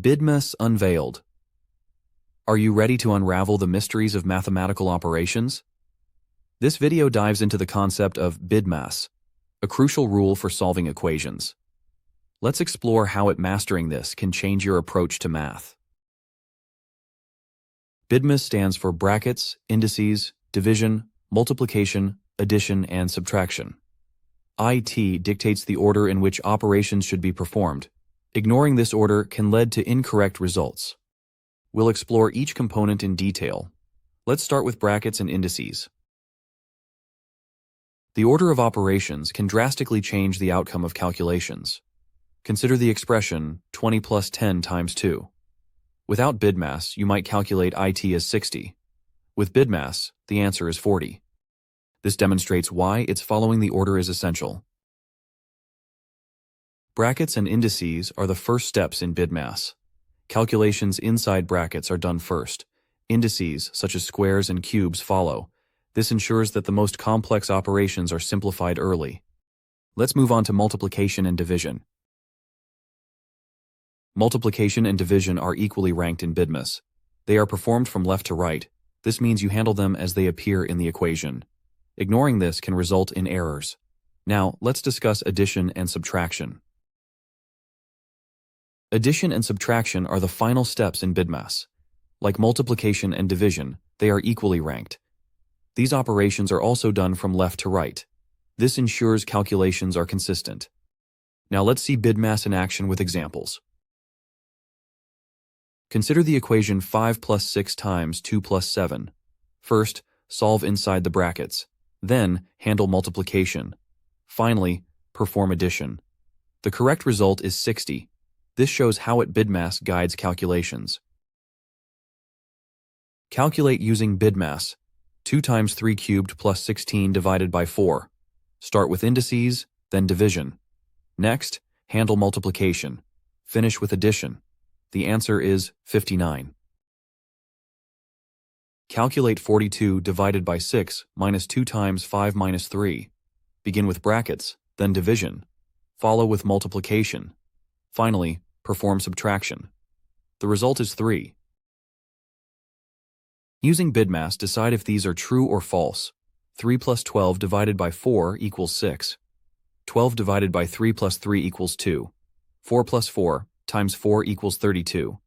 BIDMAS unveiled. Are you ready to unravel the mysteries of mathematical operations? This video dives into the concept of BIDMAS, a crucial rule for solving equations. Let's explore how mastering this can change your approach to math. BIDMAS stands for brackets, indices, division, multiplication, addition, and subtraction. IT dictates the order in which operations should be performed. Ignoring this order can lead to incorrect results. We'll explore each component in detail. Let's start with brackets and indices. The order of operations can drastically change the outcome of calculations. Consider the expression 20 plus 10 times 2. Without BIDMAS, you might calculate IT as 60. With BIDMAS, the answer is 40. This demonstrates why its following the order is essential. Brackets and indices are the first steps in BIDMAS. Calculations inside brackets are done first. Indices, such as squares and cubes, follow. This ensures that the most complex operations are simplified early. Let's move on to multiplication and division. Multiplication and division are equally ranked in BIDMAS. They are performed from left to right. This means you handle them as they appear in the equation. Ignoring this can result in errors. Now, let's discuss addition and subtraction. Addition and subtraction are the final steps in BIDMAS. Like multiplication and division, they are equally ranked. These operations are also done from left to right. This ensures calculations are consistent. Now let's see BIDMAS in action with examples. Consider the equation 5 plus 6 times 2 plus 7. First, solve inside the brackets. Then, handle multiplication. Finally, perform addition. The correct result is 60. This shows how BIDMAS guides calculations. Calculate using BIDMAS. 2 times 3 cubed plus 16 divided by 4. Start with indices, then division. Next, handle multiplication. Finish with addition. The answer is 59. Calculate 42 divided by 6 minus 2 times 5 minus 3. Begin with brackets, then division. Follow with multiplication. Finally, perform subtraction. The result is 3. Using BIDMAS, decide if these are true or false. 3 plus 12 divided by 4 equals 6. 12 divided by 3 plus 3 equals 2. 4 plus 4 times 4 equals 32.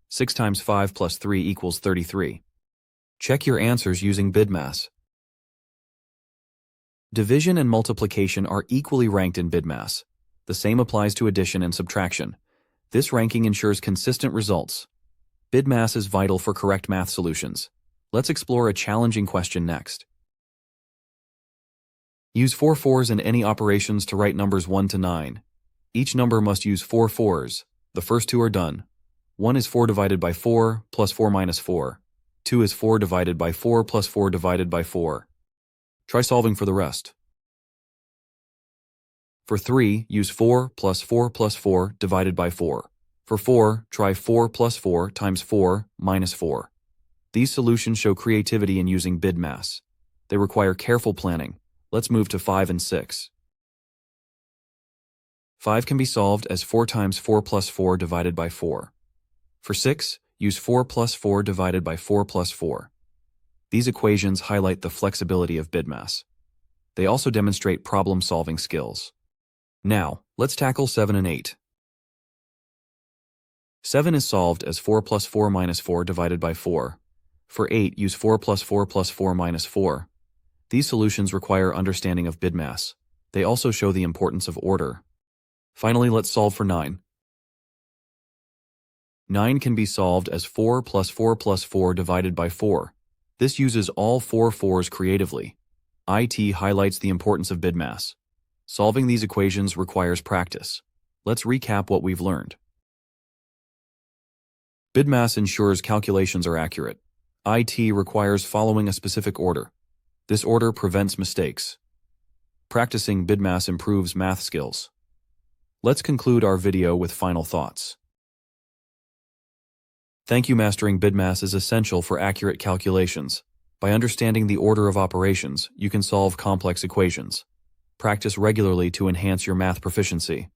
6 times 5 plus 3 equals 33. Check your answers using BIDMAS. Division and multiplication are equally ranked in BIDMAS. The same applies to addition and subtraction. This ranking ensures consistent results. BIDMAS is vital for correct math solutions. Let's explore a challenging question next. Use 4 fours in any operations to write numbers 1 to 9. Each number must use 4 fours. The first two are done. 1 is 4 divided by 4 plus 4 minus 4. 2 is 4 divided by 4 plus 4 divided by 4. Try solving for the rest. For 3, use 4 plus 4 plus 4 divided by 4. For 4, try 4 plus 4 times 4 minus 4. These solutions show creativity in using BIDMAS. They require careful planning. Let's move to 5 and 6. 5 can be solved as 4 times 4 plus 4 divided by 4. For 6, use 4 plus 4 divided by 4 plus 4. These equations highlight the flexibility of BIDMAS. They also demonstrate problem-solving skills. Now, let's tackle 7 and 8. 7 is solved as 4 plus 4 minus 4 divided by 4. For 8, use 4 plus 4 plus 4 minus 4. These solutions require understanding of BIDMAS. They also show the importance of order. Finally, let's solve for 9. 9 can be solved as 4 plus 4 plus 4 divided by 4. This uses all 4 fours creatively. IT highlights the importance of BIDMAS. Solving these equations requires practice. Let's recap what we've learned. BIDMAS ensures calculations are accurate. IT requires following a specific order. This order prevents mistakes. Practicing BIDMAS improves math skills. Let's conclude our video with final thoughts. Thank you. Mastering BIDMAS is essential for accurate calculations. By understanding the order of operations, you can solve complex equations. Practice regularly to enhance your math proficiency.